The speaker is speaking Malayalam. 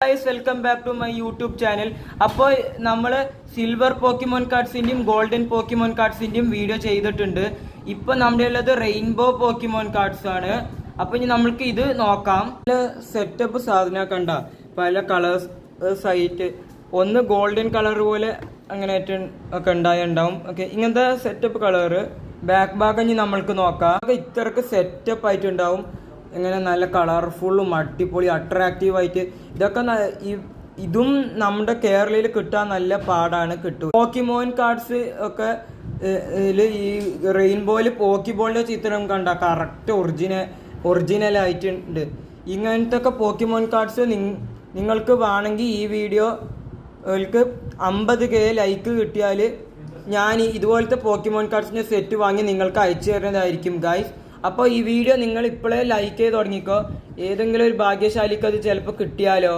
Guys, welcome back to my YouTube channel. അപ്പോൾ നമ്മൾ സിൽവർ പോക്കിമോൻ കാർഡ്സിൻ്റെയും ഗോൾഡൻ പോക്കിമോൻ കാർഡ്സിൻ്റെയും വീഡിയോ ചെയ്തിട്ടുണ്ട്. ഇപ്പം നമ്മുടെ ഉള്ളത് റെയിൻബോ പോക്കിമോൻ കാർഡ്സ് ആണ്. അപ്പോൾ ഇനി നമ്മൾക്ക് ഇത് നോക്കാം. സെറ്റപ്പ് സാധനം കണ്ട പല കളേഴ്സ് ആയിട്ട്, ഒന്ന് ഗോൾഡൻ കളർ പോലെ അങ്ങനെ ഒക്കെ ഉണ്ടാവും. ഓക്കെ, ഇങ്ങനത്തെ സെറ്റപ്പ് കളറ്. ബാക്ക് ഭാഗം ഇനി നമ്മൾക്ക് നോക്കാം. ഇത്രക്ക് സെറ്റപ്പ് ആയിട്ടുണ്ടാവും. ഇങ്ങനെ നല്ല കളർഫുള്ളും അടിപൊളി അട്രാക്റ്റീവായിട്ട്. ഇതൊക്കെ ഇതും നമ്മുടെ കേരളയിൽ കിട്ടാൻ നല്ല പാടാണ്, കിട്ടും. പോക്കിമോൻ കാർഡ്സ് ഒക്കെ ഈ റെയിൻബോയിൽ പോക്കിബോളിൻ്റെ ചിത്രം കണ്ട കറക്റ്റ് ഒറിജിനൽ ആയിട്ടുണ്ട്. ഇങ്ങനത്തെ ഒക്കെ പോക്കിമോൻ കാർഡ്സ് നിങ്ങൾക്ക് വേണമെങ്കിൽ ഈ വീഡിയോക്ക് 50K ലൈക്ക് കിട്ടിയാൽ ഞാൻ ഇതുപോലത്തെ പോക്കിമോൻ കാർഡ്സിൻ്റെ സെറ്റ് വാങ്ങി നിങ്ങൾക്ക് അയച്ചു തരുന്നതായിരിക്കും ഗൈസ്. അപ്പോൾ ഈ വീഡിയോ നിങ്ങൾ ഇപ്പോഴേ ലൈക്ക് ചെയ്ത് തുടങ്ങിക്കോ. ഏതെങ്കിലും ഒരു ഭാഗ്യശാലിക്ക് അത് ചിലപ്പോൾ കിട്ടിയാലോ.